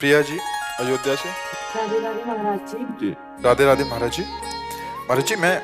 प्रिया जी अयोध्या से। राधे राधे महाराज जी। राधे राधे महाराज जी। महाराज जी मैं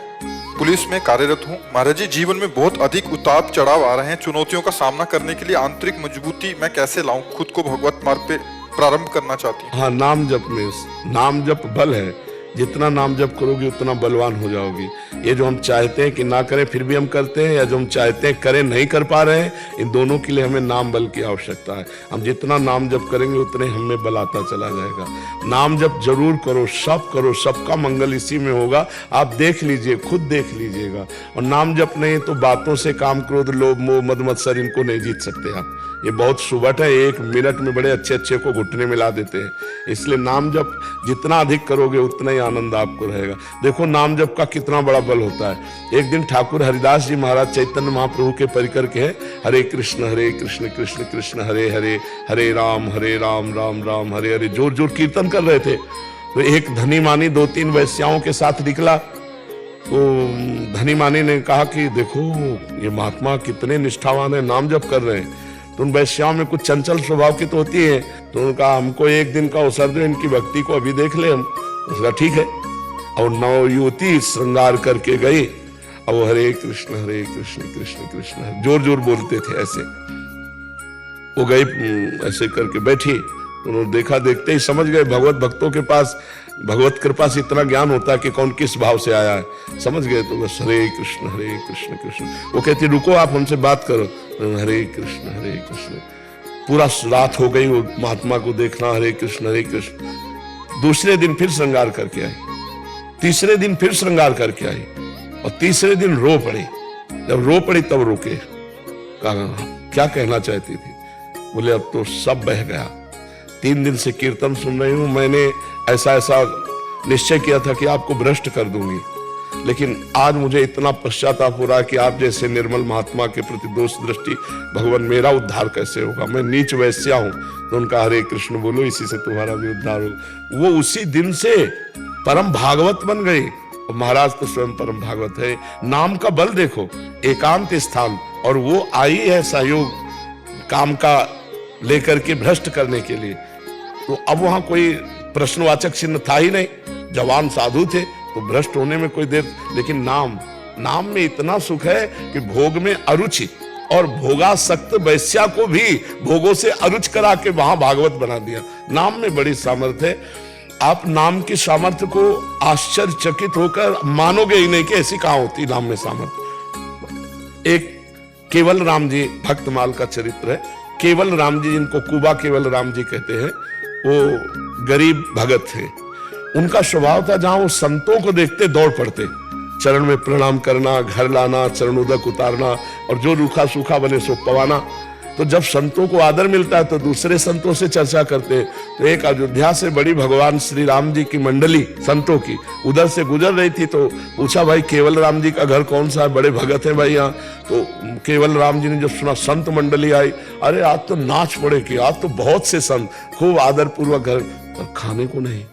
पुलिस में कार्यरत हूँ। महाराज जी जीवन में बहुत अधिक उतार चढ़ाव आ रहे हैं। चुनौतियों का सामना करने के लिए आंतरिक मजबूती मैं कैसे लाऊं? खुद को भगवत मार्ग पे प्रारंभ करना चाहती हूँ। हाँ, नाम जप में नाम जप बल है। जितना नाम जप करोगे उतना बलवान हो जाओगी। ये जो हम चाहते हैं कि ना करें फिर भी हम करते हैं, या जो हम चाहते हैं करें नहीं कर पा रहे हैं, इन दोनों के लिए हमें नाम बल की आवश्यकता है। हम जितना नाम जप करेंगे उतने हमें बल आता चला जाएगा। नाम जप जरूर करो, सबका मंगल इसी में होगा। आप देख लीजिए, खुद देख लीजिएगा। और नाम जप नहीं तो बातों से काम, क्रोध, लोभ, मोह, मद मत्सर इनको नहीं जीत सकते आप। ये बहुत सुबह है, 1 मिनट में बड़े अच्छे अच्छे को घुटने मिला देते हैं। इसलिए नाम जप जितना अधिक करोगे उतना ही आनंद आपको रहेगा। देखो नाम जप का कितना बड़ा बल होता है। एक दिन ठाकुर हरिदास जी महाराज चैतन्य महाप्रभु के परिकर के हैं, हरे कृष्ण कृष्ण कृष्ण हरे हरे, हरे राम राम राम हरे हरे, जोर जोर कीर्तन कर रहे थे। तो एक धनी मानी 2-3 वैश्याओं के साथ निकला। तो धनी मानी ने कहा कि देखो ये महात्मा कितने निष्ठावान है, नाम जप कर रहे हैं। तो उन वैश्याओं में कुछ चंचल स्वभाव की तो होती है। तो उनका हमको एक दिन का अवसर दो, इनकी भक्ति को अभी देख ले हम। उसका ठीक है। और नौ युवती श्रृंगार करके गई। और वो हरे कृष्ण कृष्ण कृष्ण जोर जोर बोलते थे ऐसे। वो गई ऐसे करके बैठी। उन्होंने देखा, देखते ही समझ गए। भगवत भक्तों के पास भगवत कृपा से इतना ज्ञान होता है कि कौन किस भाव से आया है, समझ गए। तो बस हरे कृष्ण कृष्ण। वो कहती रुको आप हमसे बात करो। हरे कृष्ण। पूरा रात हो गई वो महात्मा को देखना, हरे कृष्ण। दूसरे दिन फिर श्रृंगार करके आई, तीसरे दिन फिर श्रृंगार करके आई, और तीसरे दिन रो पड़ी। जब रो पड़ी तब रोके। कहा क्या कहना चाहती थी? बोले अब तो सब बह गया। 3 दिन से कीर्तन सुन रही हूं, मैंने ऐसा निश्चय किया था कि आपको भ्रष्ट कर दूंगी, लेकिन आज मुझे इतना पश्चाताप हो रहा है कि आप जैसे निर्मल महात्मा के प्रति दोष दृष्टि, भगवान मेरा उद्धार कैसे होगा? मैं नीच वैश्या हूं। तो उनका हरे कृष्ण बोलो, इसी से तुम्हारा भी उद्धार होगा। वो उसी दिन से परम भागवत बन गई। और महाराज तो स्वयं परम भागवत है। नाम का बल देखो, एकांत स्थान, और वो आई है सहयोग काम का लेकर के भ्रष्ट करने के लिए। तो अब वहां कोई प्रश्नवाचक चिन्ह था ही नहीं। जवान साधु थे तो भ्रष्ट होने में कोई देर, लेकिन नाम में इतना सुख है कि भोग में अरुचि, और भोगासक्त वैश्या को भी भोगों से अरुच करा के वहां भागवत बना दिया। नाम में बड़ी सामर्थ्य है। आप नाम की सामर्थ्य को आश्चर्यचकित होकर मानोगे ही नहीं कि ऐसी कहां होती नाम में सामर्थ्य। एक केवल राम जी भक्तमाल का चरित्र है। केवल राम जी, जिनको कुबा केवल राम जी कहते हैं, वो गरीब भगत थे। उनका स्वभाव था जहां वो संतों को देखते दौड़ पड़ते, चरण में प्रणाम करना, घर लाना, चरणोदक उतारना, और जो रूखा सूखा बने सो पवाना। तो जब संतों को आदर मिलता है तो दूसरे संतों से चर्चा करते। तो एक अयोध्या से बड़ी भगवान श्री राम जी की मंडली संतों की उधर से गुजर रही थी। तो पूछा भाई केवल राम जी का घर कौन सा है? बड़े भगत हैं भाई यहाँ। तो केवल राम जी ने जब सुना संत मंडली आई, अरे आज तो नाच पड़े कि आज तो बहुत से संत, खूब आदर पूर्वक घर, खाने को नहीं।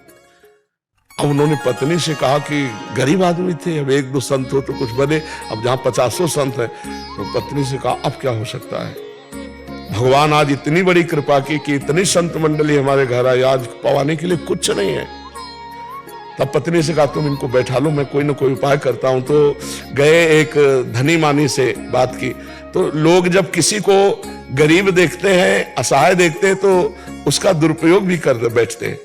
अब उन्होंने पत्नी से कहा कि गरीब आदमी थे, अब 1-2 संत हो तो कुछ बने, अब जहां 50 संत है। तो पत्नी से कहा अब क्या हो सकता है? भगवान आज इतनी बड़ी कृपा की कि इतनी संत मंडली हमारे घर आई, आज पवाने के लिए कुछ नहीं है। तब पत्नी से कहा तुम इनको बैठा लो, मैं कोई ना कोई उपाय करता हूं। तो गए, एक धनी मानी से बात की। तो लोग जब किसी को गरीब देखते हैं, असहाय देखते हैं, तो उसका दुरुपयोग भी कर बैठते हैं।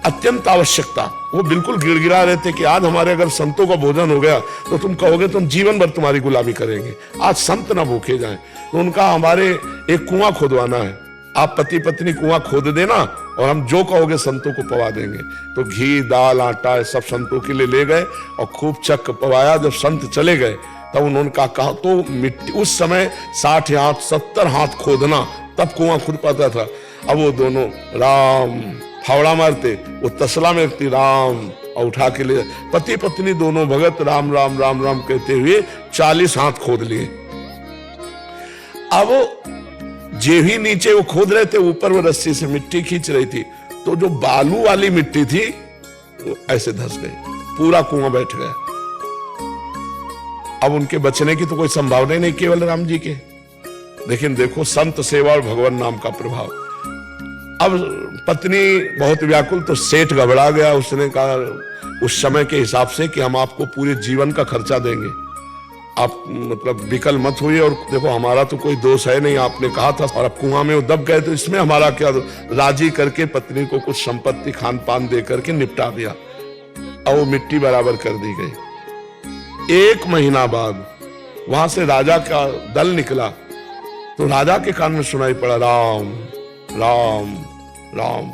अत्यंत आवश्यकता, वो बिल्कुल गिड़गिड़ा रहे थे कि आज हमारे अगर संतों का भोजन हो गया तो तुम कहोगे तुम जीवन भर तुम्हारी गुलामी करेंगे, आज संत ना भूखे जाएं। तो उनका हमारे एक कुआं खोदवाना है, आप पति पत्नी कुआं खोद देना और हम जो कहोगे संतों को पवा देंगे। तो घी, दाल, आटा सब संतों के लिए ले गए और खूब चक पवाया। जब संत चले गए तब उन्होंने कहा तो मिट्टी, उस समय 60 हाथ 70 हाथ खोदना तब कुआं खुद पाता था। अब वो दोनों राम फावड़ा मारते, वो तसला में रखती राम, और उठा के ले, पति पत्नी दोनों भगत राम राम राम राम कहते हुए 40 हाथ खोद लिए। अब जे ही नीचे वो खोद रहे थे, ऊपर वो रस्सी से मिट्टी खींच रही थी। तो जो बालू वाली मिट्टी थी वो ऐसे धंस गई, पूरा कुआं बैठ गया। अब उनके बचने की तो कोई संभावना ही नहीं केवल राम जी के। लेकिन देखो संत सेवा और भगवान नाम का प्रभाव। अब पत्नी बहुत व्याकुल, तो सेठ घबरा गया। उसने कहा उस समय के हिसाब से कि हम आपको पूरे जीवन का खर्चा देंगे, आप मतलब विकल मत हुई, और देखो हमारा तो कोई दोष है नहीं, आपने कहा था, और अब कुआं में वो दब गए तो इसमें हमारा क्या। राजी करके पत्नी को कुछ संपत्ति खान पान दे करके निपटा दिया और वो मिट्टी बराबर कर दी गई। 1 महीना बाद वहां से राजा का दल निकला, तो राजा के कान में सुनाई पड़ा राम राम राम।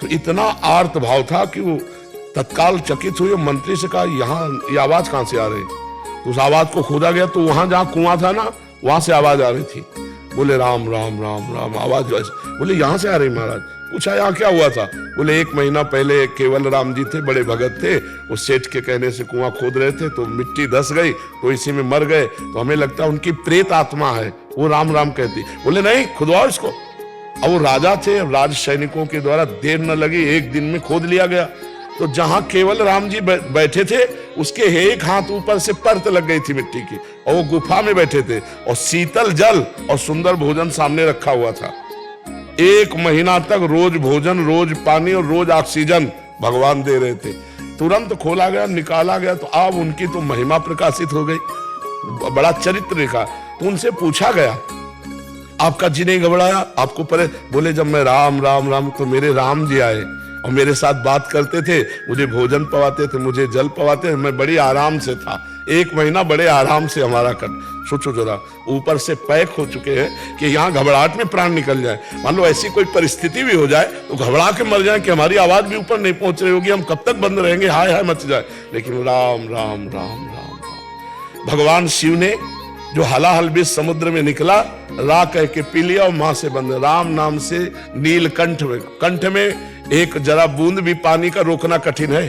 तो इतना आर्त भाव था कि वो तत्काल चकित हुई, मंत्री से कहा यहाँ ये आवाज कहां से आ रही। तो उस आवाज को खोदा गया, तो वहां जहां कुआं था ना, वहां से आवाज आ रही थी। बोले राम राम राम राम, आवाज बोले यहां से आ रही महाराज। पूछा यहाँ क्या हुआ था। बोले 1 महीना पहले केवल राम जी थे, बड़े भगत थे, वो सेठ के कहने से कुआं खोद रहे थे, तो मिट्टी धस गई, तो इसी में मर गए, तो हमें लगता है उनकी प्रेत आत्मा है, वो राम राम कहती। बोले नहीं, खुदवाओ इसको। अब वो राजा थे, राज सैनिकों के द्वारा देर न लगी, 1 दिन में खोद लिया गया। तो जहां केवल राम जी बैठे थे, उसके 1 हाथ ऊपर से परत लग गई थी मिट्टी की, और वो गुफा में बैठे थे, और शीतल जल और सुंदर भोजन सामने रखा हुआ था। 1 महीना तक रोज भोजन, रोज पानी और रोज ऑक्सीजन भगवान दे रहे थे। तुरंत खोला गया, निकाला गया, तो अब उनकी तो महिमा प्रकाशित हो गई, बड़ा चरित्र लिखा। तो उनसे पूछा गया आपका जी नहीं घबराया, आपको परे। बोले जब मैं राम राम राम, तो मेरे राम जी आए और मेरे साथ बात करते थे, मुझे भोजन पवाते थे, मुझे जल पवाते थे, मैं बड़ी आराम से था। 1 महीना बड़े आराम से हमारा कर। सोचो जरा, ऊपर से पैक हो चुके हैं कि यहाँ घबराहट में प्राण निकल जाए। मान लो ऐसी कोई परिस्थिति भी हो जाए तो घबरा के मर जाए कि हमारी आवाज भी ऊपर नहीं पहुंच रही होगी, हम कब तक बंद रहेंगे, हाय हाय मच जाए। लेकिन राम राम राम राम राम। भगवान शिव ने जो हलाहल बीच समुद्र में निकला, रा कह के पी लिया और मां से बंद। राम नाम से नीलकंठ में, कंठ में एक जरा बूंद भी पानी का रोकना कठिन है।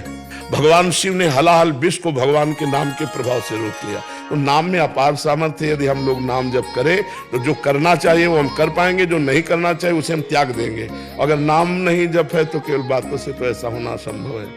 भगवान शिव ने हलाहल विष को भगवान के नाम के प्रभाव से रोक लिया। तो नाम में अपार सामर्थ्य, यदि हम लोग नाम जप करें तो जो करना चाहिए वो हम कर पाएंगे, जो नहीं करना चाहिए उसे हम त्याग देंगे। अगर नाम नहीं जप है तो केवल बातों से तो ऐसा होना असंभव है।